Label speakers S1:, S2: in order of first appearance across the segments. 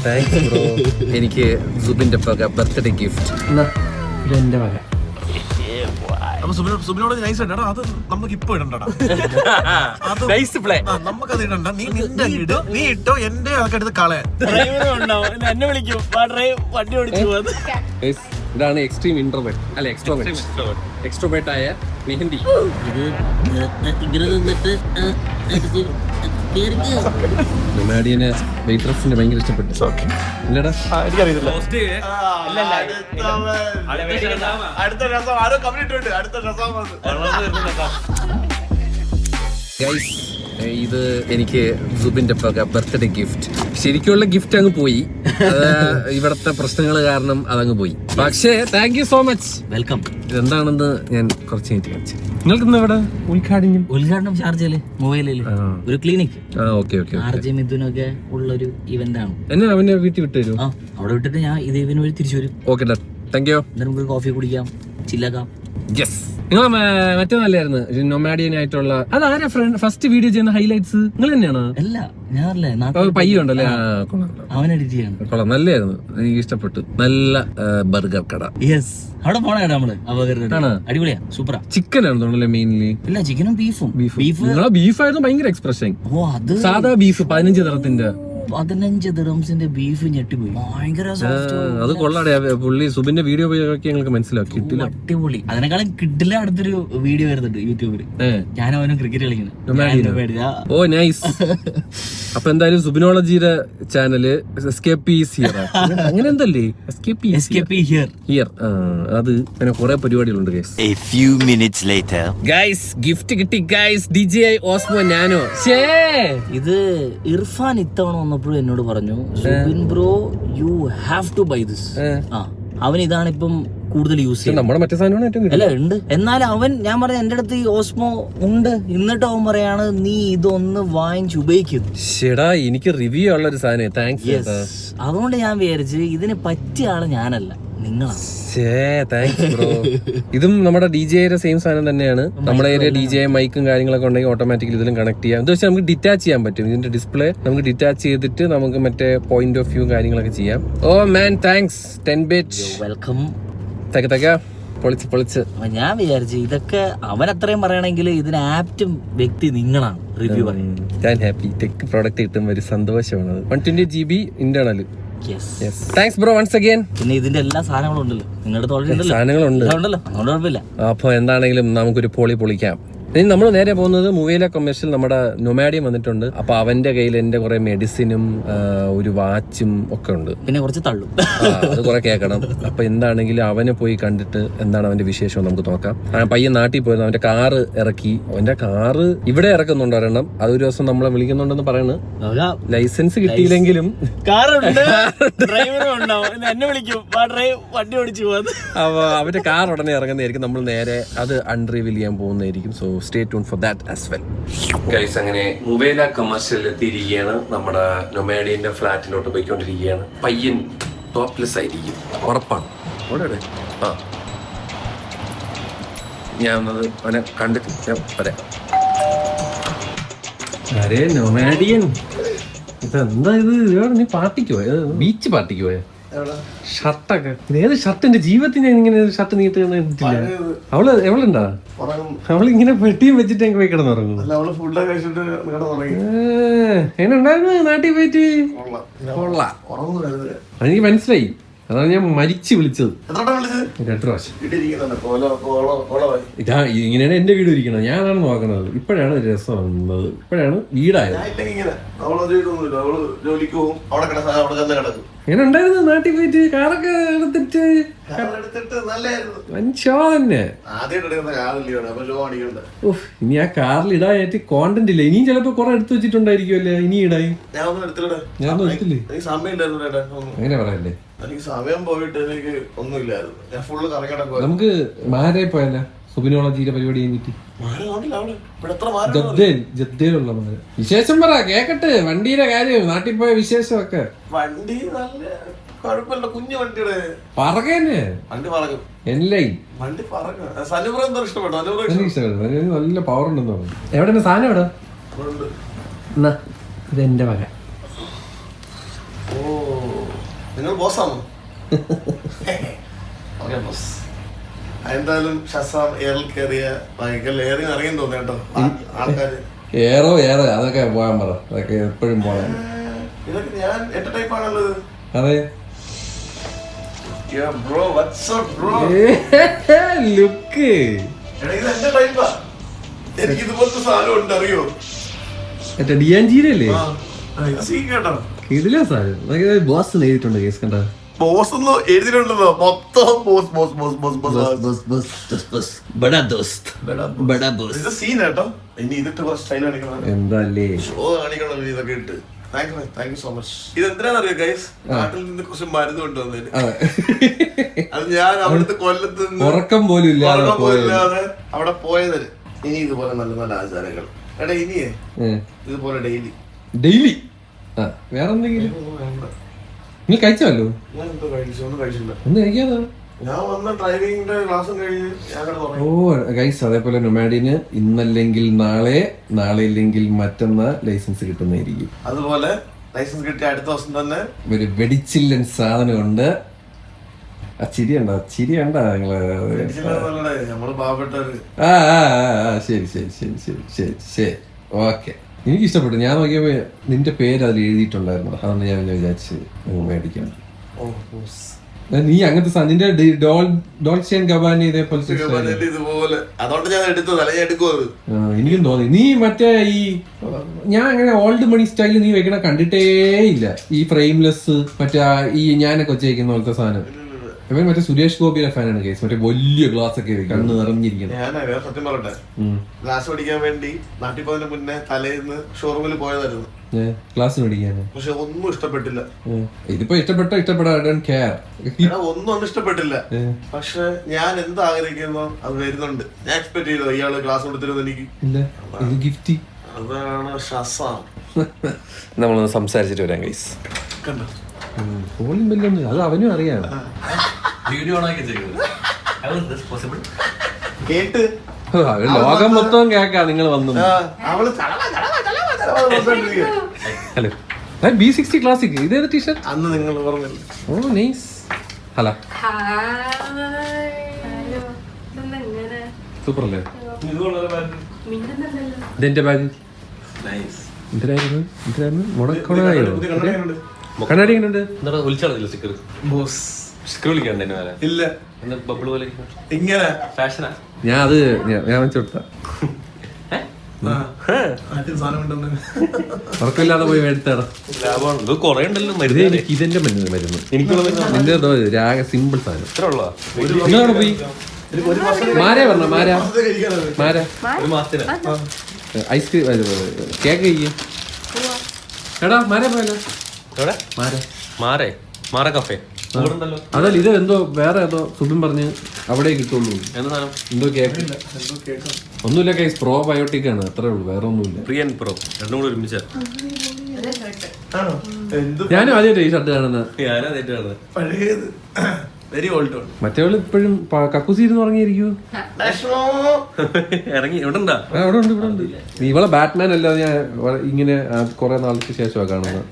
S1: Thanks bro. എനിക്ക് സുബിന്റെ birthday gift. ഇതെന്റെ വക.
S2: സുബിനോട് നൈസ് ഇടടാ, അത് നമുക്ക് ഇപ്പൊ ഇടണ്ടടാ. നമുക്കത് ഇടണ്ട, നീ നിന്റെ ഇട്, നീ ഇട്ടോ, എന്റെ അതൊക്കെ എടുത്ത് കളയാൻ.
S3: എന്നെ വിളിക്കും വണ്ടി ഓടിച്ചു പോകുന്നത്.
S1: ഇതാണ് എക്സ്ട്രീം ഇൻട്രോവേർട്ട് അല്ല എക്സ്ട്രോവേർട്ട് ആയ മെഹന്തി. നൊമാഡിയനെ വെയിട്രസിന് ഭയങ്കര ഇഷ്ടപ്പെട്ടു. ഇല്ലടാ ഗൈസ്, ഇത് എനിക്ക് സുബിന്റെ ബർത്ത്ഡേ ഗിഫ്റ്റ്. ശരിക്കുള്ള ഗിഫ്റ്റ് അങ്ങ് പോയി, അത് ഇവിടത്തെ പ്രശ്നങ്ങൾ കാരണം അതങ്ങ് പോയി. പക്ഷേ thank you so much.
S3: Welcome.
S1: ഇതെന്താണെന്ന് ഞാൻ കുറച്ച് കഴിഞ്ഞിട്ട് കാണിച്ചു. നിങ്ങൾക്ക് ഇന്ന് ഇവിടെ
S3: ഉദ്ഘാടനം ഷാർജയില് മൊബൈലില് ഒരു ക്ലിനിക്. ആർജെ മിഥുനൊക്കെ ഉള്ളൊരു ഇവന്റ് ആണ്.
S1: എന്നെ അവന്റെ വീട്ടിൽ വിട്ടുതരും.
S3: അവിടെ വിട്ടിട്ട് ഞാൻ ഇത് ഇവന് വഴി തിരിച്ചു വരും.
S1: Okay thank you.
S3: നമുക്ക് കോഫി കുടിക്കാം, ചില്ലാക്കാം.
S1: യെസ്. നിങ്ങൾ മറ്റേ നല്ലായിരുന്നു നൊമാഡിയൻ ആയിട്ടുള്ള. അതാരാ ഫസ്റ്റ് വീഡിയോ ചെയ്യുന്ന ഹൈലൈറ്റ്സ് നിങ്ങൾ തന്നെയാണോ?
S3: അല്ല, ഞാനല്ലേ
S1: പയ്യുണ്ടല്ലേ.
S3: അവൻ എഡിറ്റ് ചെയ്യണം.
S1: കൊള്ളാം, നല്ലായിരുന്നു, എനിക്ക് ഇഷ്ടപ്പെട്ടു. നല്ല ബർഗർ കട.
S3: യെസ്, അവിടെ പോണ നമ്മള് അടിപൊളിയാ, സൂപ്പറാ.
S1: ചിക്കൻ ആണ് തോന്നുന്നല്ലേ മെയിൻലി.
S3: ഇല്ല, ചിക്കനും ബീഫും.
S1: നിങ്ങളെ ബീഫായിരുന്നു ഭയങ്കര എക്സ്പ്രഷൻ.
S3: ഓ, അത്
S1: സാധാ ബീഫ് 15 തരത്തിന്റെ
S3: 15 ദിറംസിന്റെ ബീഫ് ഞെട്ടിപ്പോയി. ഭയങ്കര
S1: അത് കൊള്ളാടെ. പുള്ളി സുബിന്റെ വീഡിയോ പോയി ഞങ്ങൾക്ക് മനസ്സിലാക്കി.
S3: അടിപൊളി. അതിനേക്കാളും കിഡിലെ അടുത്തൊരു വീഡിയോ വരുന്നുണ്ട് യൂട്യൂബിൽ. ഞാൻ അവനും ക്രിക്കറ്റ് കളിക്കുന്നത്.
S1: Oh nice. അപ്പൊ എന്തായാലും സുബിനോളജിയുടെ ചാനല് എസ്കേപ്പ് ഈസ് ഹിയർ അങ്ങനെ എന്തല്ലേ
S3: എസ്കേപ്പ് ഹിയർ.
S1: അത് അങ്ങനെ കുറെ പരിപാടികളുണ്ട് guys.
S4: A few minutes later.
S1: Guys, gift കിട്ടി ഗൈസ്. DJI Osmo Nano.
S3: ഇത് ഇർഫാൻ ഇത്തവണ വന്നപ്പോഴും എന്നോട് പറഞ്ഞു, Subin bro you have to buy this. അവൻ ഇതാണ് ഇപ്പം കൂടുതൽ യൂസ് ചെയ്യുന്നത്.
S1: നമ്മുടെ മറ്റേ സാധനമാണ്
S3: അല്ല ഉണ്ട്. എന്നാലും അവൻ, ഞാൻ പറഞ്ഞ എന്റെ അടുത്ത് ഈ ഓസ്മോ ഉണ്ട്, എന്നിട്ട് അവൻ പറയാണ് നീ ഇതൊന്ന് വാങ്ങിച്ച് ഉപയോഗിക്കുന്നു.
S1: ശരിടാ, എനിക്ക് റിവ്യൂ ഉള്ള ഒരു സാധനം. താങ്ക്സ്.
S3: അതുകൊണ്ട് ഞാൻ വിചാരിച്ച് ഇതിന് പറ്റിയ ആള് ഞാനല്ല, നിങ്ങളാണ്.
S1: Thanks bro. ഇതും നമ്മുടെ DJIയുടെ സെയിം സാധനം തന്നെയാണ്. നമ്മുടെ DJI മൈക്കും കാര്യങ്ങളൊക്കെ ഉണ്ടെങ്കിൽ ഓട്ടോമാറ്റിക്കലി ഇതിലും കണക്ട് ചെയ്യാം. ഇത് വെച്ചാൽ നമുക്ക് ഡിറ്റാച്ച് ചെയ്യാൻ പറ്റും. ഇതിന്റെ ഡിസ്പ്ലേ നമുക്ക് ഡിറ്റാച്ച് ചെയ്തിട്ട് നമുക്ക് മറ്റേ പോയിന്റ് ഓഫ് വ്യൂ കാര്യങ്ങളൊക്കെ ചെയ്യാം. ഓ മാൻ, താങ്ക്സ്. 10 bit.
S3: വെൽക്കം.
S1: പൊളിച്ച്.
S3: ഞാൻ വിചാരിച്ചു ഇതൊക്കെ അവൻ അത്രയും പറയണെങ്കിൽ ഇതിന് ആപ്റ്റും വ്യക്തി നിങ്ങളാണ് റിവ്യൂ പറയുന്നത്.
S1: ഞാൻ ഹാപ്പി. ടെക് പ്രോഡക്റ്റ് കിട്ടുമ്പോൾ ഒരു സന്തോഷമാണ്. 120 GB ഇന്റേണൽ. Thanks bro once again.
S3: പിന്നെ ഇതിന്റെ എല്ലാ സാധനങ്ങളും ഉണ്ടല്ലോ നിങ്ങളുടെ
S1: സാധനങ്ങളുണ്ട്.
S3: അതുകൊണ്ട് കുഴപ്പമില്ല.
S1: അപ്പൊ എന്താണെങ്കിലും നമുക്കൊരു പൊളിക്കാം. ഇനി നമ്മൾ നേരെ പോകുന്നത് മൂവേല കൊമേഴ്ഷ്യൽ. നമ്മുടെ നൊമാഡിയൻ വന്നിട്ടുണ്ട്. അപ്പൊ അവന്റെ കയ്യിൽ എന്റെ കുറെ മെഡിസിനും ഒരു വാച്ചും ഒക്കെ ഉണ്ട്.
S3: പിന്നെ കുറച്ച് തള്ളും,
S1: അത് കുറെ കേൾക്കണം. അപ്പൊ എന്താണെങ്കിലും അവനെ പോയി കണ്ടിട്ട് എന്താണ് അവന്റെ വിശേഷം നമുക്ക് നോക്കാം. പയ്യൻ നാട്ടിൽ പോയത്, അവന്റെ കാറ് ഇറക്കി. അവന്റെ കാറ് ഇവിടെ ഇറക്കുന്നുണ്ട് ഒരെണ്ണം. അതൊരു ദിവസം നമ്മളെ വിളിക്കുന്നുണ്ടെന്ന് പറയുന്നു. ലൈസൻസ് കിട്ടിയില്ലെങ്കിലും
S3: എന്നെ വിളിക്കും, വണ്ടി ഓടിച്ചു പോകുന്നത്.
S1: അപ്പൊ അവന്റെ കാർ ഉടനെ ഇറങ്ങുന്നതായിരിക്കും. നമ്മൾ നേരെ അത് അൺറിവീൽ ചെയ്യാൻ പോകുന്നതായിരിക്കും. So stay tune for that as well. Guys, അങ്ങനെ മുവേല കൊമേഴ്ഷ്യൽ എത്തിയിരിക്കുകയാണ്. നമ്മുടെ നൊമാഡിയന്റെ ഫ്ലാറ്റിലോട്ട് പോയിക്കൊണ്ടിരിക്കുകയാണ്. പയ്യൻ ടോപ്ലെസ് ആയിരിക്കും, ഉറപ്പാണ്. ഞാൻ വന്നത് അവനെ കണ്ടിട്ട് ഞാൻ പറയാം. അരേ നൊമാഡിയൻ, ഇതെന്താ ഇത്? നീ പാർട്ടിക്ക് പോയ? ബീച്ച് പാർട്ടിക്ക് പോയ? ഷർട്ടൊക്കെ ഏത് ഷർട്ട്? എന്റെ ജീവിതത്തിൽ ഞാൻ ഇങ്ങനെ ഷർട്ട് നീട്ട് കണ്ടിട്ടില്ല. അവള് എവളുണ്ടാ? അവളിങ്ങനെ പെട്ടിയും വെച്ചിട്ട് എനിക്ക് പോയി കിടന്നുറങ്ങും. എങ്ങനെ ഉണ്ടായിരുന്നു നാട്ടിൽ പോയിട്ട്? കൊള്ളാം, എനിക്ക് മനസ്സിലായി. അതാണ് ഞാൻ മരിച്ചു വിളിച്ചത് 2 പ്രാവശ്യം. ഇതാ ഇങ്ങനെയാണ് എന്റെ വീട് ഇരിക്കുന്നത്. ഞാനാണ് നോക്കുന്നത്. ഇപ്പോഴാണ് രസം വന്നത്. ഇപ്പോഴാണ് വീടായത്. എങ്ങനെ ഉണ്ടായിരുന്നു നാട്ടിൽ പോയിട്ട്? കാറൊക്കെ എടുത്തിട്ട് ഷോ തന്നെ. ഇനി ആ കാറിൽ ഇടാനായിട്ട് കോണ്ടന്റ് ഇല്ല. ഇനിയും ചിലപ്പോ കുറെ എടുത്തു വെച്ചിട്ടുണ്ടായിരിക്കുമല്ലേ? ഇനി ഇടായി ഞാനൊന്നും എടുത്തില്ലേ? അങ്ങനെ പറയല്ലേ.
S2: എനിക്ക് സമയം പോയിട്ട് എനിക്ക് ഒന്നുമില്ലായിരുന്നു. ഞാൻ ഫുള്ള് കറങ്ങി.
S1: നമുക്ക് മാരെ പോയല്ല സുബിനോളജിയുടെ പരിപാടി കഴിഞ്ഞിട്ട് ജദ്ദയിലുള്ള മാര. വിശേഷം പറ, കേക്കട്ടെ. വണ്ടിയുടെ കാര്യം, നാട്ടിൽ പോയ വിശേഷമൊക്കെ.
S2: വണ്ടി നല്ല കുഴപ്പമില്ല, കുഞ്ഞു വണ്ടിയുടെ
S1: പറകന്നെ.
S2: വണ്ടി പറക്കും.
S1: വണ്ടി
S2: പറക്കും. സനുബ്ര എന്താ ഇഷ്ടപ്പെട്ടു?
S1: നല്ല പവർ ഉണ്ടെന്ന് പറഞ്ഞു. എവിടെ സാധനം? എവിടെ? ഇതെന്റെ വക.
S2: ഓ നിങ്ങൾ ബോസാണോ? Okay boss. എന്തായാലും ഷസാം എയറിൽ കയറിയ എയറിൽ ഇറങ്ങിയെന്ന് തോന്നി കേട്ടോ ആൾക്കാര്.
S1: ഏറോ അതൊക്കെ പോകാൻ പറ, അതൊക്കെ എപ്പോഴും പോകാൻ.
S2: ഇതൊക്കെ ഞാൻ എട്ട ടൈപ്പാണുള്ളത്.
S1: അതെ
S2: ബ്രോ വാട്സ്ആപ്പ് ബ്രോ
S1: ലുക്ക്
S2: എടാ ഇത് എന്റെ ടൈപ്പാ. എനിക്ക് ഇതുപോലത്തെ സാധനം ഉണ്ട് അറിയോ?
S1: മറ്റേ ഡിയാൻജീരല്ലേ
S2: ഇത് സീ കേട്ടോ.
S1: ഇതിലാ സാധനം ബോസ് എഴുതിയിട്ടുണ്ട് കേസ് കണ്ട.
S2: ബോസ് ഒന്നും എഴുതിയിട്ടുണ്ടല്ലോ മൊത്തം boss boss boss boss boss. ഇത് സീൻ കേട്ടോ. ഇനി ഇതിട്ട് കുറച്ച് സ്റ്റൈൽ കാണിക്കണം,
S1: എന്താല്ലേ
S2: ഷോ കാണിക്കണം ഇതൊക്കെ ഇട്ട്. Thank you so much. ഇത് എന്തിനാണെന്നറിയോ ഗൈസ്? നാട്ടിൽ നിന്ന് കുറച്ച് മരുന്ന് കൊണ്ടുവന്നതിന്. അത് ഞാൻ അവിടുത്തെ കൊല്ലത്ത്
S1: ഉറക്കം പോലും
S2: ഇല്ലാതെ അവിടെ പോയതിന്. ഇനി ഇതുപോലെ നല്ല നല്ല ആചാരങ്ങൾ എടാ ഇനിയേ ഇതുപോലെ ഡെയിലി
S1: വേറെ എന്തെങ്കിലും നീ കഴിച്ചല്ലോ?
S2: ഞാൻ എന്തോ കഴിച്ചു? ഒന്നും കഴിച്ചില്ല.
S1: ഒന്ന് കഴിക്കാതാ.
S2: ഞാൻ വന്ന ഡ്രൈവിംഗിന്റെ ക്ലാസ്സും കഴിഞ്ഞ് ഞാൻ
S1: ഓ ഗൈസ്, അതേപോലെ നൊമാഡിന് ഇന്നല്ലെങ്കിൽ നാളെ, നാളെ ഇല്ലെങ്കിൽ മറ്റന്നാൾ ലൈസൻസ് കിട്ടുന്നതായിരിക്കും.
S2: അതുപോലെ ലൈസൻസ് കിട്ടിയ അടുത്ത ദിവസം തന്നെ
S1: ഒരു വെടിച്ചില്ലൻ സാധനമുണ്ട്. ആ ചിരിയണ്ട നിങ്ങള്.
S2: നമ്മള് പാവപ്പെട്ടവര്.
S1: ശരി ഓക്കെ. എനിക്ക് ഇഷ്ടപ്പെട്ടു. ഞാൻ നോക്കിയപ്പോ നിന്റെ പേര് അതിൽ എഴുതിയിട്ടുണ്ടായിരുന്നു, അതൊന്ന് ഞാൻ വിചാരിച്ച് മേടിക്കണം. നീ അങ്ങനത്തെ നിന്റെ ഡോൾച്ചെ ആൻഡ് ഗബാന ഇതേപോലത്തെ
S2: ഇതുപോലെ അതുകൊണ്ട് ഞാൻ എടുത്തത് അല്ല, ഞാൻ എടുക്കുമത്.
S1: എനിക്കും തോന്നി നീ മറ്റേ ഈ ഞാൻ അങ്ങനെ ഓൾഡ് മണി സ്റ്റൈലിൽ നീ വെക്കണ കണ്ടിട്ടേ ഇല്ല. ഈ ഫ്രെയിംലെസ് മറ്റേ ഈ ഞാനൊക്കെ വെച്ചേക്കുന്ന പോലത്തെ സാധനം. ഇവൻ മറ്റേ സുരേഷ് ഗോപിയുടെ ഫാനാണ് കേസ്. മറ്റേ വലിയ ഗ്ലാസ് ഒക്കെ കണ്ണ് നിറഞ്ഞിരിക്കുന്നത്.
S2: ഞാൻ സത്യം പറയട്ടെ, ഗ്ലാസ് പഠിക്കാൻ വേണ്ടി നാട്ടിൽ പോയതിന് മുന്നേ തലേന്ന് ഷോറൂമിൽ പോയതായിരുന്നു
S1: ക്ലാസ് പഠിക്കാന്.
S2: പക്ഷെ ഒന്നും ഇഷ്ടപ്പെട്ടില്ല.
S1: ഇതിപ്പോ ഇഷ്ടപ്പെടാ
S2: ഒന്നും ഇഷ്ടപ്പെട്ടില്ല. പക്ഷെ ഞാൻ എന്ത് ആഗ്രഹിക്കുന്നോ അത് വരുന്നുണ്ട്. ഞാൻ എക്സ്പെക്ട് ചെയ്തോ ഇയാള് ക്ലാസ് കൊടുത്തിരുന്നു എനിക്ക്.
S1: ഗിഫ്റ്റ്
S2: അതാണ് ഷസാം.
S1: നമ്മളൊന്ന് സംസാരിച്ചിട്ട് വരാം ഗൈസ്.
S2: കണ്ടോ
S1: അത് അവനും അറിയാം.
S2: കേട്ട്
S1: ലോകം മൊത്തം കേക്കാം നിങ്ങൾ വന്നു.
S2: അവള്
S1: ഹലോ B60 ക്ലാസിക്. ഇതേത് ടീഷർട്ട്?
S2: അന്ന് നിങ്ങൾ പറഞ്ഞില്ല.
S1: ഓ നൈസ്. ഹലോ സൂപ്പർ അല്ലേ? ഇതെന്റെ ബാഗ്. എന്തിനായിരുന്നു മുടക്കണായോ? കണ്ണാടി എങ്ങനെയുണ്ട്?
S2: ഇല്ല ഇങ്ങനെ
S1: ഞാൻ വെച്ചോട്ട ഉറക്കമില്ലാതെ പോയി എടുത്തടാ. ഇതെന്റെ മരുന്ന് നിന്റെ രാഗ സിമ്പിൾ സാധനം. നിങ്ങളവിടെ പോയി മാര ഐസ്ക്രീം കേക്ക് കഴിക്കും. എടാ മാര പോയല്ലോ. അതല്ല, ഇത് എന്തോ വേറെ ഏതോ സുബിൻ പറഞ്ഞ് അവിടെ കിട്ടുള്ളൂ എന്തോ കേക്ക്. ഒന്നുമില്ല കൈസ്, പ്രോബയോട്ടിക് ആണ്, അത്രേ ഉള്ളൂ, വേറെ ഒന്നുമില്ല. ഞാനും ആദ്യമായിട്ട് ഈ ഷർട്ട് കാണുന്നത്. മറ്റേവള് ഇപ്പോഴും കക്കൂസി ഇരുന്ന് ഉറങ്ങിയിരിക്കൂ. അവിടെ ഉണ്ട്. ഇവളെ ബാറ്റ്മാൻ അല്ലാതെ ഞാൻ ഇങ്ങനെ കുറെ നാൾക്ക് ശേഷമാണ് കാണുന്നത്.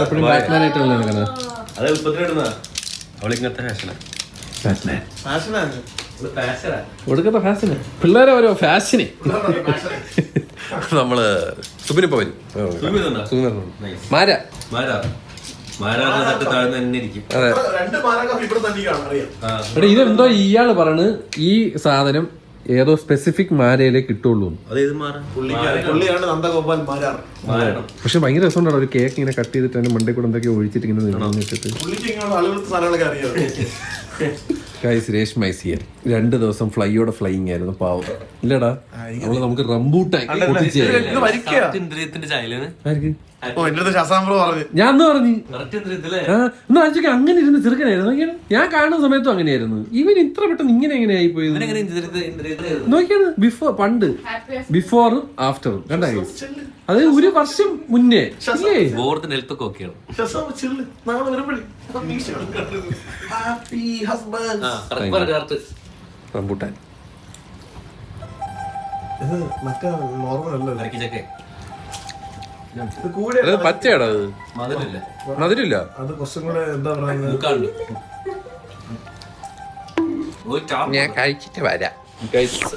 S1: എപ്പോഴും ബാറ്റ്മാൻ ആയിട്ടല്ലേ കാണുന്നത്. ഒടുക്കത്തെ ഫാഷന് പിള്ളേരെ ഓരോ ഫാഷന്. നമ്മള് സുബിനിപ്പോ വരും. ഇതെന്തോ ഇയാള് പറയണ് ഈ സാധനം ഏതോ സ്പെസിഫിക് മാരയിലേ കിട്ടുള്ളൂ. പക്ഷെ ഭയങ്കര രസമുണ്ടാവും. ഒരു കേക്ക് ഇങ്ങനെ കട്ട് ചെയ്തിട്ട് അതിന്റെ മണ്ടേ കൂടെ എന്തൊക്കെയോ ഒഴിച്ചിട്ട് ഇങ്ങനെ വെച്ചിട്ട്. Reshma ice here. 2 ദിവസം ഫ്ലൈയോടെ ഫ്ലൈയിങ് ആയിരുന്നു. പാവം ഇല്ലടാ, അവള് നമുക്ക് റംബൂട്ടാൻ ഞാൻ അന്ന് പറഞ്ഞു അങ്ങനെ ഇരുന്ന് ചെറുക്കനായിരുന്നു. ഞാൻ കാണുന്ന സമയത്തും അങ്ങനെയായിരുന്നു. ഇവൻ ഇത്ര പെട്ടെന്ന് ഇങ്ങനെ എങ്ങനെ ആയി പോയത് നോക്കിയാണ്. പണ്ട് ബിഫോറും ആഫ്റ്ററും കണ്ട. അത് 1 വർഷം മുന്നേ റംബൂട്ടാൻ.
S2: ഇത് കൂടെ
S1: അത് പച്ചയാടാ അത് മധുരില്ല.
S2: അത് കുറച്ചും കൂടെ എന്താ പറയുന്നത്,
S1: ഞാൻ കഴിച്ചിട്ട് വരാം.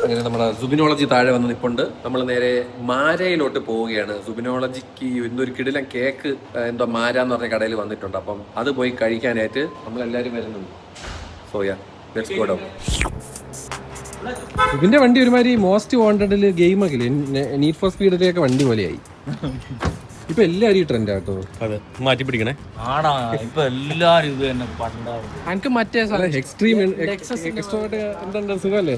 S1: അങ്ങനെ നമ്മുടെ സുബിനോളജി താഴെ വന്ന് നിപ്പുണ്ട്. നമ്മൾ നേരെ മാരയിലോട്ട് പോവുകയാണ്. സുബിനോളജിക്ക് എന്തൊരു കിടിലൻ കേക്ക് എന്തോ മാര എന്ന് പറഞ്ഞ കടയിൽ വന്നിട്ടുണ്ട്. അപ്പം അത് പോയി കഴിക്കാനായിട്ട് നമ്മളെല്ലാരും വരുന്നുണ്ട്. So ya let's go down. സുബിന്റെ വണ്ടി ഒരുമാതിരി മോസ്റ്റ് വാണ്ടഡില് ഗെയിമൊക്കെ നീഡ് ഫോർ സ്പീഡിലേക്ക് വണ്ടി പോലെയായി. ഇപ്പൊ എല്ലാരും ട്രെൻഡ് ആട്ടോ. അതെ, മാറ്റി പിടിക്കണേ.
S3: ആടാ ഇപ്പൊ എല്ലാരും ഇത് തന്നെ പണ്ടാവും.
S1: എനിക്ക് മറ്റേ എക്സ്ട്രീം എന്തുണ്ട് സുഖമല്ലേ?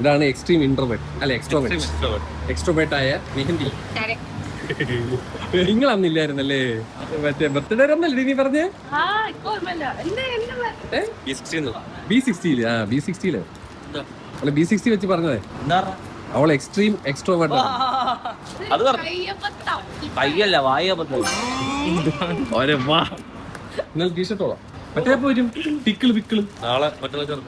S1: ഇതാണ് എക്സ്ട്രീം ഇൻട്രോവേർട്ട് അല്ല എക്സ്ട്രോവേർട്ട് ആയ മെഹന്തി. നിങ്ങൾ അന്നില്ലായിരുന്നല്ലേ മറ്റേ ബർത്ത്ഡേ ഒന്നല്ലേ നീ പറഞ്ഞേ? B60 അല്ല B60 വെച്ച് പറഞ്ഞതേ. അവൾ എക്സ്ട്രീം എക്സ്ട്രോവേർട്ട് ആണ്.
S3: അത് കയ്യല്ല വായപ്പോ
S1: നിങ്ങൾ ടീഷർട്ടോളാം മറ്റേ പോരും പിക്കിള് പിക്കിള്
S5: നാളെ മറ്റന്നാൾ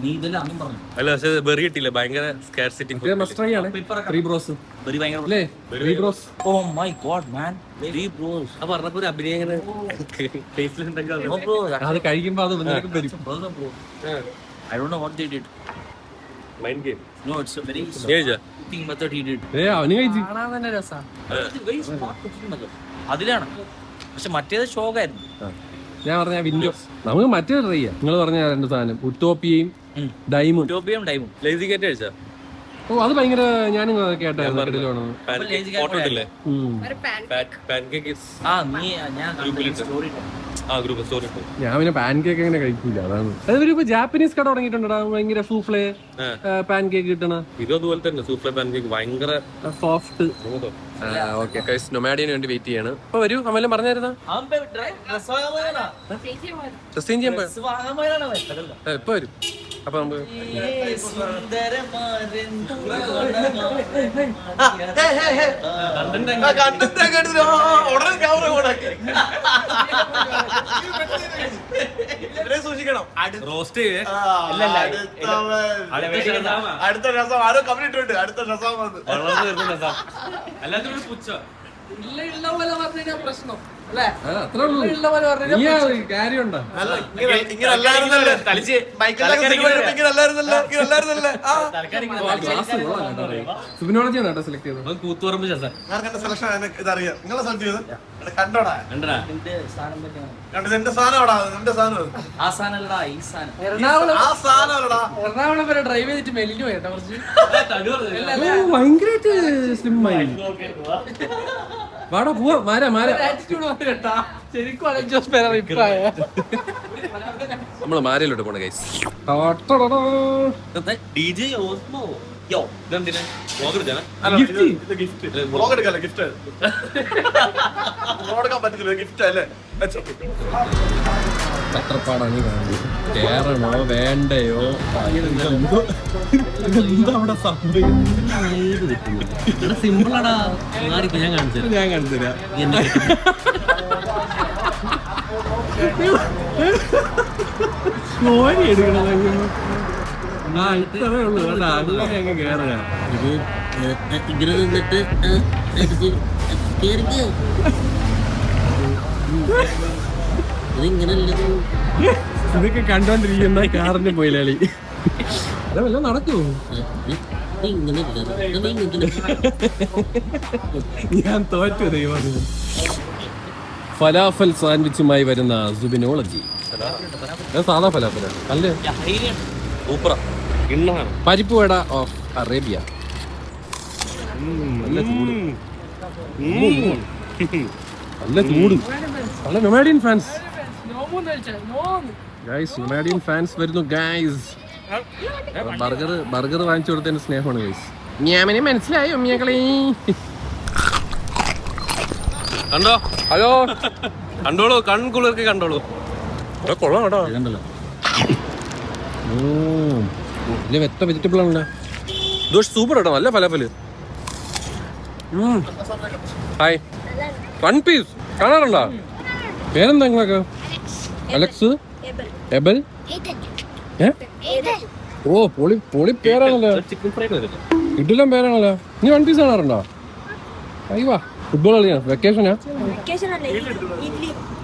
S3: നീ ഇതെല്ലാം അന്നും പറഞ്ഞു.
S5: അല്ല പക്ഷെ ബെറി കിട്ടിയില്ല, ഭയങ്കര സ്കാർ സിറ്റിംഗ്.
S1: മസ്റ്റ് ട്രൈ ആണ്. ത്രീ ബ്രോസ്
S3: വെരി ഭയങ്കര.
S1: അല്ലേ? Three bros.
S3: Oh my god man, very bros.
S5: ആ പറഞ്ഞപ്പോ ഒരു അഭിനയം ഇങ്ങനെ ഫേസിലുണ്ടെങ്കിൽ
S3: നോ ബ്രോ,
S1: അത് കഴിക്കുമ്പോ അത് നിനക്ക് വരും.
S3: I don't know what they did.
S5: Mind game.
S3: No, it's a very cooking method he did.
S1: അവന് കഴിച്ചു.
S3: Very smart cooking method. അതിലാണ്. പക്ഷെ മറ്റേത് ഷോക്കായിരുന്നു.
S1: ഞാൻ പറഞ്ഞ വിൻഡോ നമുക്ക് മറ്റേ ട്രൈ ചെയ്യാം. നിങ്ങൾ പറഞ്ഞ രണ്ട് സാധനം ഉത്തോപ്പിയയും ഡൈമും.
S3: ടോപ്പിയും ഡൈമും.
S5: ലേസി കേറ്റ് കഴിച്ചാ?
S1: ഓ അത് ഭയങ്കര ഞാനും കേട്ടായിരുന്നു.
S5: ഫോട്ടോ ഇട്ടില്ലേ? പാൻകേക്ക്
S3: ആ നീ ഞാൻ സ്റ്റോറി
S5: ഗ്രൂപ്പ് സ്റ്റോറി ഇട്ടു.
S1: ഞാൻ പിന്നെ പാൻ കേക്ക് അങ്ങനെ കഴിക്കില്ല, അതാണ്. അതൊരു ഇപ്പൊ ജാപ്പനീസ് കട തുടങ്ങിയിട്ടുണ്ടാ ഭയങ്കര സൂഫ്ലേ പാൻ കേക്ക് കിട്ടണ.
S5: ഇതും അതുപോലെ തന്നെ സൂഫ്ലേ പാൻകേക്ക് ഭയങ്കര
S1: സോഫ്റ്റ്. ഓക്കെ നൊമാഡിന് വേണ്ടി വെയിറ്റ് ചെയ്യാണ്. ഇപ്പൊ വരൂ. അമ്മലും പറഞ്ഞായിരുന്ന ഇപ്പൊ വരും. അപ്പൊ നമുക്ക്
S2: സൂക്ഷിക്കണം.
S5: റോസ്റ്റ്
S2: അടുത്ത രസം ആരോ കമന്റ് ഇട്ടുണ്ട്. അടുത്ത രസം വന്ന്
S5: അല്ലാത്തൊരു പുച്ഛ
S1: അത്രേ ഉള്ളൂ. കാര്യമുണ്ടോ?
S2: ഇങ്ങനെ അല്ലായിരുന്നല്ലേ
S1: സുബിനോളജിയാണ് കേട്ടോ സെലക്ട് ചെയ്തത്.
S5: കൂത്തുപറമ്പ് ശേഷം
S2: സെലക്ഷൻ ഇതറിയാം. നിങ്ങളെ സെലക്ട് ചെയ്ത് കണ്ടോടാ.
S3: എന്റെ സാധനം പറ്റിയാണ്.
S2: നിന്റെ സാധനമാടാ, നിന്റെ സാധനം.
S3: ആ സാധനല്ലടാ ഈ സാധനം.
S2: ആ സാധനമല്ലടാ.
S6: എറണാകുളം വരെ ഡ്രൈവ് ചെയ്തിട്ട് മെലിഞ്ഞു കേട്ടോ കുറച്ച്.
S1: ഭയങ്കരമായിട്ട് സ്ലിം ആയി. വാടാ പോവാ. മാര
S6: ആറ്റിറ്റ്യൂഡ് വന്നു കേട്ടാ. ശരിക്കും അലഞ്ചോസ് പേരാ അഭിപ്രായ.
S1: നമ്മള് മാരയിലോട്ട് പോണ ഗൈസ്.
S5: DJ Osmo. യോ ഇതെന്തിനാ
S2: വ്ലോഗ് എടുക്കല്ലേ, ഗിഫ്റ്റ് വ്ലോഗ് പറ്റത്തില്ല, ഗിഫ്റ്റ് അല്ലേ.
S1: ചത്രപ്പാടാണ് കാണുന്നത്. കേറണോ വേണ്ടയോ അവിടെ
S3: സിമ്പിളാടാ. മാറിപ്പോ ഞാൻ കാണിച്ചു
S1: ഞാൻ കാണിച്ചുതരാം. ഓരി എടുക്കണം. ഇത്രേ ഉള്ളൂ കേട്ടോ. അങ്ങനെ അങ്ങ് കേറുക.
S3: ഇത് ഇങ്ങനെ നിന്നിട്ട് ഇതിങ്ങനല്ലത്.
S1: ഇതൊക്കെ കണ്ടോണ്ടിരിക്കുന്ന കാറിന്റെ മൊയിലാളി. അതല്ല നടക്കൂ. ഞാൻ തോറ്റു ദൈവം. ഫലാഫൽ സാൻഡ്വിച്ചുമായി വരുന്ന സുബിനോളജി. സാധാ ഫലാഫലാണ് അല്ലേ?
S5: സൂപ്പറാ. ഇണ്ണാണ്
S1: പരിപ്പ് വട ഓഫ് അറേബ്യ. നല്ല ചൂട്. നല്ല ചൂട്. നല്ല നൊമാഡിയൻ ഫാൻസ് ഗൈസ്. നൊമാഡിയൻ ഫാൻസ് വരുന്നു ഗൈസ്. ബർഗർ വാങ്ങിച്ചു കൊടുത്തതിന്റെ സ്നേഹമാണ് ഗൈസ്. ഞാമിനെ മനസ്സിലായോ ഉമ്മിയക്കളെ?
S5: കണ്ടോ?
S1: ഹലോ
S5: കണ്ടോളൂ, കൺകുളിർക്ക് കണ്ടോളൂ.
S1: കൊള്ളാം കേട്ടോ. ഇതില് വെത്ത വെജിറ്റബിൾ ആണല്ലോ. ദോഷ് സൂപ്പർ കേട്ടോ. നല്ല ഫലഫല്. ഹായ്. വൺ പീസ് കാണാറുണ്ടോ? പേരെന്താ നിങ്ങളൊക്കെ? Alex, Abel. ഓ പൊളി പൊളി പേരാണല്ലോ.
S5: ചിക്കൻ ഫ്രൈഡ് വരും.
S1: ഇഡ്ഡലും പേരാണല്ലോ. നീ വൺ പീസ് കാണാറുണ്ടോ? അയ്യോ ഫുട്ബോൾ കളിയാ വെക്കേഷനാ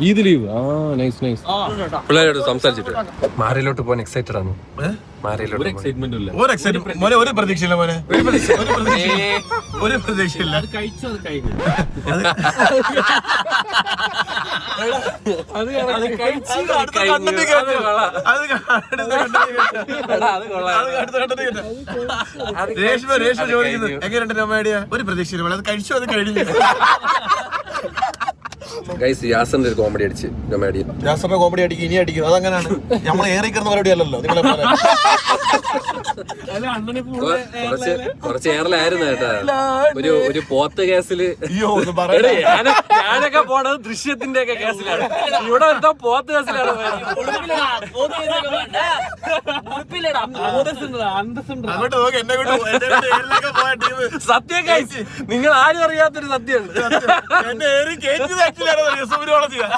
S1: ഈദ് ലീവ് ആ നൈസ് നൈസ് പിള്ളേരോട് സംസാരിച്ചിട്ട് മാരയിലോട്ട് പോകാൻ എക്സൈറ്റഡ് ആണ് മാരയിലോട്ട് എക്സൈറ്റ്മെന്റ് ഇല്ല
S2: ഒരു പ്രതീക്ഷയില്ല മോനെ ഒരു പ്രതീക്ഷയില്ല
S6: കഴിച്ചു അത് കഴിഞ്ഞു
S2: രേഷ്മ ചോദിക്കുന്നു എങ്ങനെയുണ്ട് നമ്മ ഒരു പ്രതീക്ഷയില്ല അത് കഴിച്ചു അത് കഴിഞ്ഞു
S1: ഗൈസ് യാസറിന്റെ ഒരു കോമഡി അടിച്ച് കൊമേഡിയൻ
S2: ജാസറിന്റെ കോമഡി അടിക്കും ഇനി അടിക്കും അതങ്ങനെയാണ് നമ്മൾ ഏറിക്കുന്ന പരിപാടി അല്ലല്ലോ നിങ്ങളെ പോലെ
S1: കുറച്ച് ഏറലായിരുന്നു കേട്ടാ ഒരു പോത്ത് കേസില്
S2: അയ്യോ ഒന്ന് പറയണേ
S5: ഞാനൊക്കെ പോണത് ദൃശ്യത്തിന്റെ ഒക്കെ കേസിലാണ്. ഇവിടെ എന്തോ പോത്ത് കേസിലാണ്.
S2: അങ്ങോട്ട് നോക്ക് എന്നെ കൊണ്ട് പോയ ടീം
S5: സത്യം കഴിച്ച് നിങ്ങൾ ആരും അറിയാത്തൊരു സത്യമുണ്ട്.
S2: എന്നെ ഏറി കയറ്റി സുബിനോളം ചെയ്യാം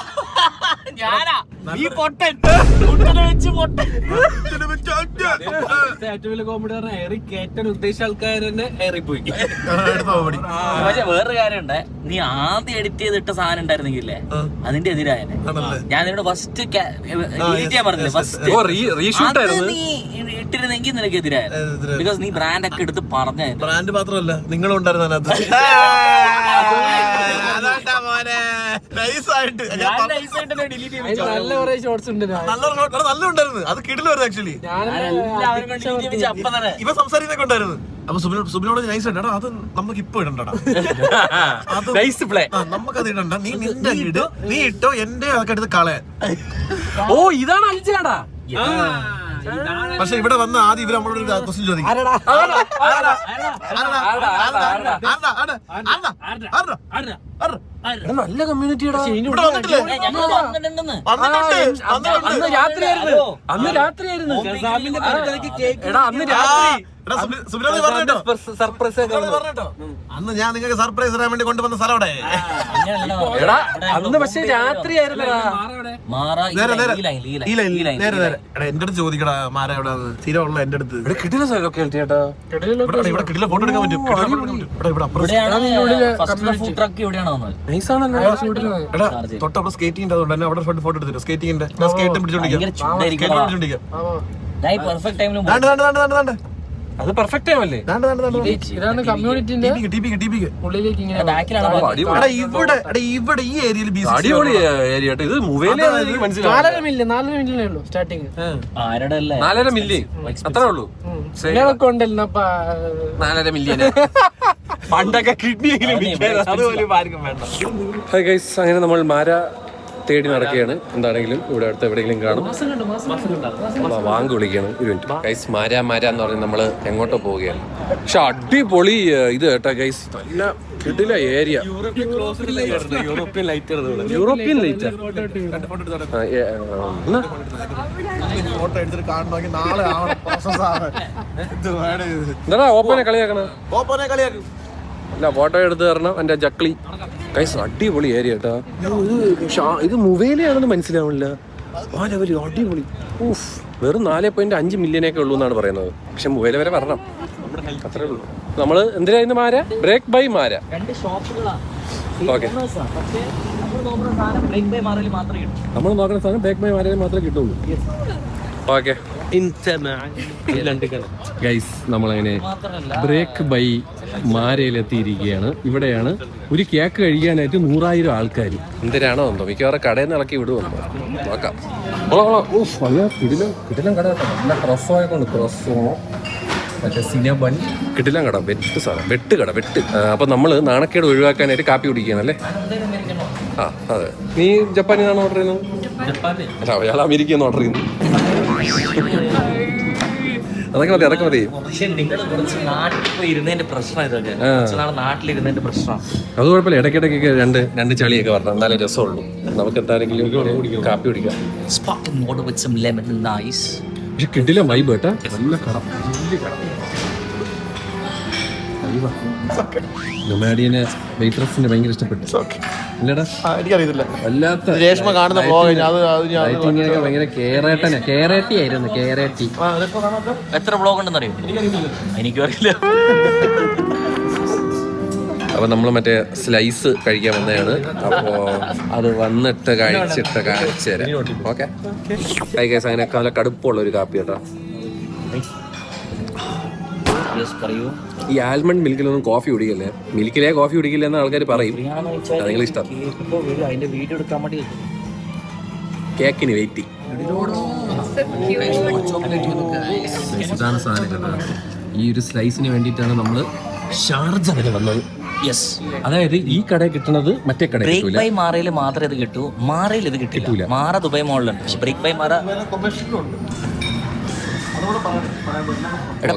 S6: ഏറ്റവും വലിയ കോമഡി പറഞ്ഞാൽ ഏറി കയറ്റാൻ ഉദ്ദേശിച്ച ആൾക്കാർ തന്നെ ഏറിപ്പോയി.
S3: പക്ഷെ വേറൊരു കാര്യമുണ്ട്, നീ ആദ്യം എഡിറ്റ് ചെയ്തിട്ട സാധനം ഉണ്ടായിരുന്നെങ്കിലേ അതിന്റെ എതിരായനെ. ഞാൻ നിന്നോട് ഫസ്റ്റ് ഡിലീറ്റ് ചെയ്യാൻ പറഞ്ഞില്ലേ, ഫസ്റ്റ് നീ ഇട്ടിരുന്നെങ്കിൽ നിനക്ക് എതിരായത്. ബിക്കോസ് നീ ബ്രാൻഡ് ഒക്കെ എടുത്ത് പറഞ്ഞായിരുന്നു.
S2: ബ്രാൻഡ് മാത്രമല്ല നിങ്ങളും ഉണ്ടായിരുന്നു അതിനകത്ത്.
S6: നല്ല കുറെ ഷോർട്സ് ഉണ്ട്.
S2: നല്ല ഉണ്ടായിരുന്നു, അത് കിടിലായിരുന്നു ആക്ച്വലി. ഇവ സംസാരിക്കുന്നൊക്കെ ഉണ്ടായിരുന്നു. അപ്പൊ സുബിനോട് നൈസ് ഉണ്ട്, അത് നമുക്ക് ഇപ്പൊ ഇടണ്ടടാ, നമുക്കത് ഇടണ്ട, നീ നിന്റെ ഇട്, നീ ഇട്ടോ, എന്റെ അതൊക്കെ എടുത്ത് കളയാൻ.
S5: ഓ ഇതാണ് അഞ്ചാടാ.
S2: പക്ഷെ ഇവിടെ വന്ന് ആദ്യം ഇവര് നമ്മളോട് ഒരു ക്വസ്റ്റ്യൻ ചോദിക്കും,
S5: നല്ല കമ്മ്യൂണിറ്റിയുടെ
S2: ഇവിടെ വന്നിട്ടില്ലേ?
S5: അന്ന് രാത്രിയായിരുന്നു. അന്ന് രാത്രിയായിരുന്നു. എടാ അന്ന് രാത്രി സർപ്രൈസ്
S2: പറഞ്ഞോ. അന്ന് ഞാൻ നിങ്ങൾക്ക് സർപ്രൈസ് തരാൻ വേണ്ടി കൊണ്ടുവന്ന സ്ഥലം അവിടെ.
S5: എടാ അന്ന് പക്ഷെ രാത്രിയായിരുന്നടാ.
S2: എന്റെ അടുത്ത് ചോദിക്കടാ മാര എവിടെ സ്ഥിരമുള്ള എന്റെ അടുത്ത്.
S5: കിട്ടില്ല ലൊക്കാലിറ്റി ചേട്ടാ.
S2: ഇവിടെ കിട്ടില്ല, ഫോട്ടോ എടുക്കാൻ പറ്റും. എടാ തൊട്ടപ്പുറം സ്കേറ്റിംഗ് അതുകൊണ്ട് തന്നെ അവിടെ ഫോട്ടോ എടുത്തിട്ട് സ്കേറ്റിംഗിന്റെ സ്കേറ്റ് പിടിച്ചോണ്ടിരിക്കാം.
S5: അത് പെർഫെക്റ്റ് ആവല്ലേ?
S6: ഇതാണ് കമ്മ്യൂണിറ്റിന്റെ ഉള്ളിലേക്ക് ഇങ്ങനെ
S2: ഇവിടെ ഈ ഏരിയയിൽ
S5: അടിപൊളി ഏരിയ കേട്ടോ. ഇത് മൊബൈലിൽ മനസ്സിലാവും.
S6: 4 മില്യണേ ഉള്ളൂ സ്റ്റാർട്ടിങ്.
S5: 4.5 മില്യൺ അത്രേ ഉള്ളൂ.
S6: നിങ്ങളൊക്കെ ഉണ്ടല്ലോ
S5: 4.5 മില്യൺ. പണ്ടൊക്കെ കിഡ്നി അതുപോലെ ആർക്കും വേണ്ട.
S1: ഹായ് ഗൈസ്, അങ്ങനെ നമ്മൾ മാര തേടി നടക്കുകയാണ്. എന്താണെങ്കിലും ഇവിടെ അടുത്ത് എവിടെയെങ്കിലും കാണും. വാങ്ങി വിളിക്കുകയാണ്. ഒരു മിനിറ്റ് ഗൈസ്. മാര എന്ന് പറഞ്ഞ് നമ്മൾ എങ്ങോട്ടോ പോവുകയാണ്. പക്ഷെ അടിപൊളി ഇത് കേട്ടോ ഗൈസ്, നല്ല കിടില ഏരിയ.
S5: യൂറോപ്യൻ ലൈറ്റ്
S1: എന്താ ഓപ്പനെ കളിയാക്കണ? അല്ല ഫോട്ടോ എടുത്ത് തരണം എന്റെ ജക്ലി. ഗൈസ് അടിപൊളി ഏരിയ കേട്ടോ. ഇത് മൊബൈലാണെന്ന് മനസ്സിലാവില്ല. അടിപൊളി. ഊഫ്, വെറും 4.5 മില്യനൊക്കെ ഉള്ളൂ എന്നാണ് പറയുന്നത്. പക്ഷെ മൊബൈൽ വരെ വരണം, അത്രേ ഉള്ളൂ. നമ്മള് എന്തിനായിരുന്നു Mara? Break by Mara. Okay, നമ്മൾ നോക്കുന്ന സാധനം ബ്രേക്ക് ബൈ മാരയിൽ മാത്രമേ കിട്ടുള്ളൂ. ഓക്കെ ഗൈസ്, നമ്മളങ്ങനെ ബ്രേക്ക് ബൈ മാരയിലെത്തിയിരിക്കുകയാണ്. ഇവിടെയാണ് ഒരു കേക്ക് കഴിക്കാനായിട്ട് 100,000 ആൾക്കാർ. എന്തിനാണോ എന്തോ, മിക്കവാറും കടയിൽ നിന്ന് ഇളക്കി വിടുമെന്നോ നോക്കാം. കിടിലം കട കേട്ടോ. നല്ല ക്രോസോയൊക്കെ ഉണ്ട്. ക്രോസോ മറ്റേ സിനബൺ കിടിലം കട. വെട്ട് കട. അപ്പൊ നമ്മള് നാണക്കേട് ഒഴിവാക്കാനായിട്ട് കാപ്പി കുടിക്കുകയാണല്ലേ. ആ അതെ. നീ ജപ്പാനിൽ നിന്നാണ് ഓർഡർ ചെയ്യുന്നത്? അല്ല, അയാൾ അമേരിക്കയിൽ നിന്ന് ഓർഡർ ചെയ്യുന്നു. അതൊക്കെ മതി, അതൊക്കെ മതി. അത് കുഴപ്പമില്ല. ഇടയ്ക്കിടയ്ക്കൊക്കെ രണ്ട് ചളിയൊക്കെ വരണം, എന്നാലേ രസമുള്ളൂ. നമുക്ക് എന്തായാലും കാപ്പി കുടിക്കാം. പക്ഷെ കിട്ടില്ല വൈബ് കേട്ടാ. നല്ല കട, വലിയ കട. നൊമാഡിയനെ വെയിട്രസിനെ ഭയങ്കര ഇഷ്ടപ്പെട്ടു. ഇല്ലടാ,
S2: എനിക്കറിയത്തില്ല.
S1: വല്ലാത്ത
S2: രേഷ്മ കാണുന്ന
S1: ലൈറ്റിങ്ങൊക്കെ ഭയങ്കര കേരേട്ടിയായിരുന്നു. കേരേട്ടി.
S3: എത്ര ബ്ലോഗ് ഉണ്ടെന്ന് അറിയോ? എനിക്കും അറിയില്ല.
S1: അപ്പോൾ നമ്മൾ മറ്റേ സ്ലൈസ് കഴിക്കാൻ വന്നതാണ്. അപ്പോൾ അത് വന്നിട്ട് കാണിച്ചു തരാം. ഓക്കെ ഗൈസ്, അങ്ങനെ നല്ല കടുപ്പമുള്ള ഒരു കാപ്പി കേട്ടോ. ഈ ആൽമണ്ട് മിൽക്കിലൊന്നും കോഫി കുടിക്കല്ലേ, മിൽക്കിലേ കോഫി കുടിക്കില്ല എന്ന് ആൾക്കാർ പറയും. നിങ്ങൾ ഇഷ്ടം
S3: അതിന്റെ വീഡിയോ എടുക്കാൻ വേണ്ടി
S1: കേക്കിന് വെയിറ്റ്. ഇതാണ് സാധനം കേട്ടോ. ഈ ഒരു സ്ലൈസിന് വേണ്ടിയിട്ടാണ് നമ്മൾ ഷാർജ വരെ വന്നത്.
S3: യെസ്,
S1: അതായത് ഈ കട കിട്ടുന്നത് മറ്റേ കട
S3: ബ്രേക്ക് ബൈ മാറയിൽ മാത്രമേ ഇത് കിട്ടൂ, മാറയിൽ ഇത് കിട്ടില്ല. മാറ ദുബായ് മോളിലുണ്ട്, പക്ഷെ ബ്രേക്ക് ബൈ മാറ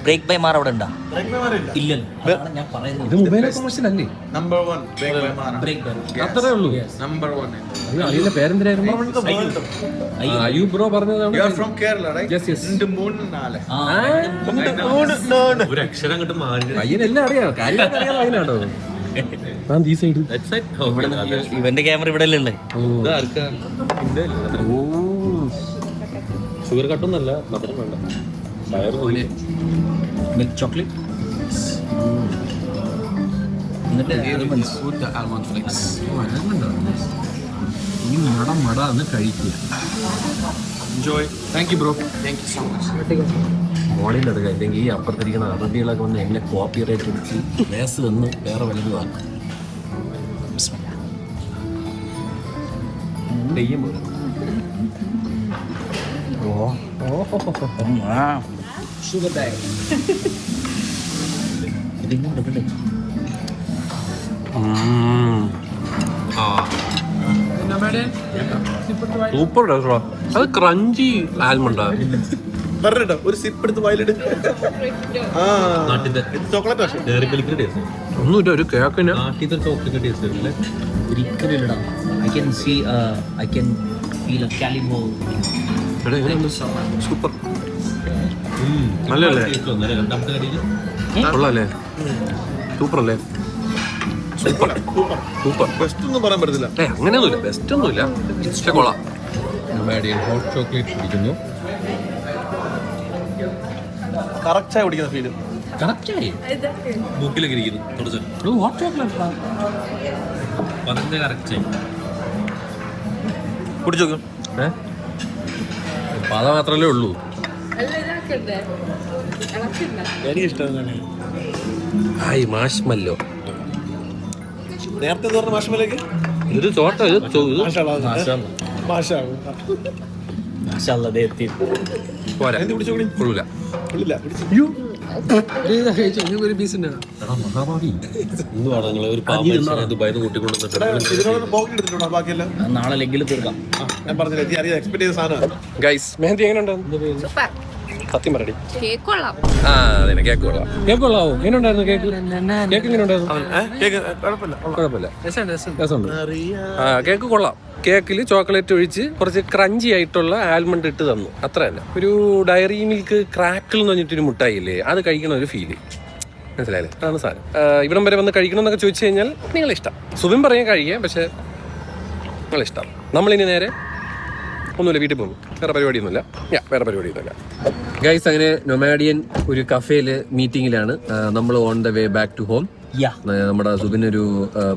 S3: ബ്രേക്ക് ബൈ മാറ അവിടെ ഉണ്ടാ ഇല്ലല്ലോ. ഞാൻ പറയുന്നത്
S1: ഇത് മൊബൈൽ കൊമേഴ്ഷ്യൽ അല്ലേ? അത്രേ ഉള്ളൂ. അതിന്റെ പേരെന്തിനായിരുന്നു? അയ്യൂബ് ബ്രോ പറഞ്ഞതാണ്.
S5: ഒരു അക്ഷരം അങ്ങോട്ട് മാറി.
S1: പയ്യനെല്ലാം അറിയാം, കാര്യങ്ങളൊക്കെ അറിയാം. അതിനാണോ ഈ സൈഡ്
S3: ഇവന്റെ ക്യാമറ ഇവിടെ അല്ലേ?
S5: ഷുഗർ കട്ടൊന്നല്ല, മധുരം വേണ്ട. വയറ് പോലെ
S3: മിൽക്ക് ചോക്ലേറ്റ്
S1: ഈ മട എന്ന് കഴിക്കുക. Thank you bro. മോളിൻ്റെ അടുക്ക ഇല്ലെങ്കിൽ ഈ അപ്പുറത്തിരിക്കുന്ന അറബികളൊക്കെ വന്ന് എന്നെ കോപ്പി റൈറ്റ് അടിച്ച് ഗ്യാസ് തന്ന് വേറെ വലുതുമാണ് ചെയ്യുമ്പോൾ.
S3: ഷുഗർ ബാഗ്
S1: സൂപ്പർ ടേസ്റ്റാ. അത് ക്രഞ്ചി ആൽമണ്ടാ.
S2: ഒരു സിപ്പ് എടുത്ത് വയലിട്. ചോക്ലേറ്റ്
S5: ഡയറി മിൽക്കിന്റെ ടേസ്റ്റ്,
S1: ഒന്നുമില്ല, ഒരു കേക്കിന്
S5: നാട്ടിലത്തെ ചോക്ലേറ്റ് ടേസ്റ്റ് അല്ലേ?
S3: ഒരിക്കലും I can feel a Calibo.
S1: Super. നല്ലല്ലേ?
S5: രണ്ടാമത്തെ കടിയിൽ
S1: കൊള്ളാല്ലേ? സൂപ്പർ അല്ലേ? Super super.
S2: ബെസ്റ്റ് ഒന്നും പറയാൻ പറ്റത്തില്ല.
S1: അങ്ങനെയൊന്നുമില്ല, ബെസ്റ്റ് ഒന്നുമില്ല, പക്ഷെ കൊള്ളാം.
S5: ഹോട്ട് ചോക്ലേറ്റ് കുടിക്കുന്നു.
S2: കറക്റ്റ് ആയി കുടിക്കുന്ന ഫീല്.
S1: കറക്റ്റായി
S5: മൂക്കിലൊക്കെ ഇരിക്കുന്നു കുറച്ച്.
S1: ഹോട്ട് ചോക്ലേറ്റ്
S5: അതിന്റെ കറക്റ്റായി
S2: കുടിച്ചു നോക്കും.
S1: പാത മാത്രമല്ലേ ഉള്ളൂ.
S2: എനിക്ക് ഇഷ്ടമാണ്.
S1: ഹായ് മാഷ്മല്ലോ.
S2: നേരത്തെ പറഞ്ഞ മാഷ്മലേക്ക്
S1: ഇത് ചോട്ട പോരാ, കൊള്ളൂല. ഒരു പീസിന്റെ മഹാഭാവി
S5: എന്തുവാണ് നിങ്ങൾ ഒരു പാമ്പ് ദുബായിന്ന് കൂട്ടിക്കൊണ്ടു
S2: പോക്കറ്റ് എടുത്തിട്ടുണ്ടോ? ബാക്കിയെല്ലാം
S3: നാളെ ലെഗിൽ തീർക്കാം.
S2: ഞാൻ പറഞ്ഞില്ല, അറിയാം എക്സ്പെക്ട് ചെയ്ത സാധനമാണ്.
S1: ഗൈസ്, മെഹന്തി എങ്ങനെ ഉണ്ടായിരുന്നു? സത്യം പറയടി.
S7: കേക്ക് കൊള്ളാം.
S1: ആ അതെ, കേക്ക് കൊള്ളാം. കേക്ക് കൊള്ളാവോ? എങ്ങനെ ഉണ്ടായിരുന്നു കേക്ക്? കേക്ക് എങ്ങനെ ഉണ്ടായിരുന്നു? കുഴപ്പമില്ല, രസമുണ്ട്. ആ കേക്ക് കൊള്ളാം. കേക്കിൽ ചോക്ലേറ്റ് ഒഴിച്ച് കുറച്ച് ക്രഞ്ചി ആയിട്ടുള്ള ആൽമണ്ട് ഇട്ട് തന്നു, അത്ര തന്നെ. ഒരു ഡയറി മിൽക്ക് ക്രാക്കിൾ എന്ന് പറഞ്ഞിട്ടൊരു മുട്ടായി ഇല്ലേ, അത് കഴിക്കണ ഒരു ഫീല്. മനസ്സിലായില്ലേ? അതാണ് സാധനം. ഇവിടം വരെ വന്ന് കഴിക്കണം എന്നൊക്കെ ചോദിച്ചു കഴിഞ്ഞാൽ നിങ്ങളിഷ്ടം. സുബിൻ പറയാൻ കഴിയാം, പക്ഷെ നിങ്ങളിഷ്ടം. നമ്മളിനി നേരെ ഒന്നുമില്ല, വീട്ടിൽ പോകും. വേറെ പരിപാടിയൊന്നുമില്ല. വേറെ പരിപാടിയൊന്നുമില്ല. ഗൈസ്, അങ്ങനെ നൊമാഡിയൻ ഒരു കഫേയില് മീറ്റിംഗിലാണ്. നമ്മൾ on the way back to home. നമ്മുടെ സുബിനൊരു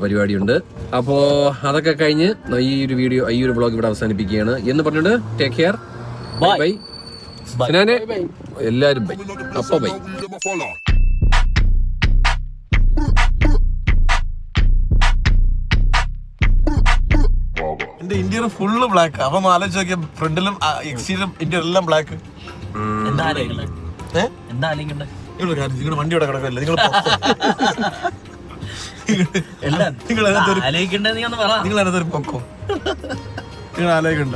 S1: പരിപാടിയുണ്ട്. അപ്പോൾ അതൊക്കെ കഴിഞ്ഞ് ഈ ഒരു വീഡിയോ, ഈ ഒരു വ്ളോഗ് ഇവിടെ അവസാനിപ്പിക്കുകയാണ് എന്ന് പറഞ്ഞിട്ട് ടേക്ക് കെയർ. ബൈ. എല്ലാവരും ബൈ. അപ്പൊ ബൈ.
S2: എന്റെ ഇന്ത്യയിൽ ഫുള്ള് ബ്ലാക്ക്. അപ്പൊ ആലോചിച്ച് നോക്കിയ ഫ്രണ്ടിലും എക്സ്റ്റീരിയലും ഇന്ത്യയിലും എല്ലാം ബ്ലാക്ക്.
S3: എന്താ ആലോചിക്കണ്ടേ?
S2: നിങ്ങളുടെ വണ്ടി ഇവിടെ കിടക്കല്ലേ? നിങ്ങൾ
S3: ആലോചിക്കണ്ടേ? നീ ഒന്ന് പറ.
S2: നിങ്ങൾ അതിനകത്തൊരു പൊക്കോ, നിങ്ങൾ ആലോചിക്കണ്ട.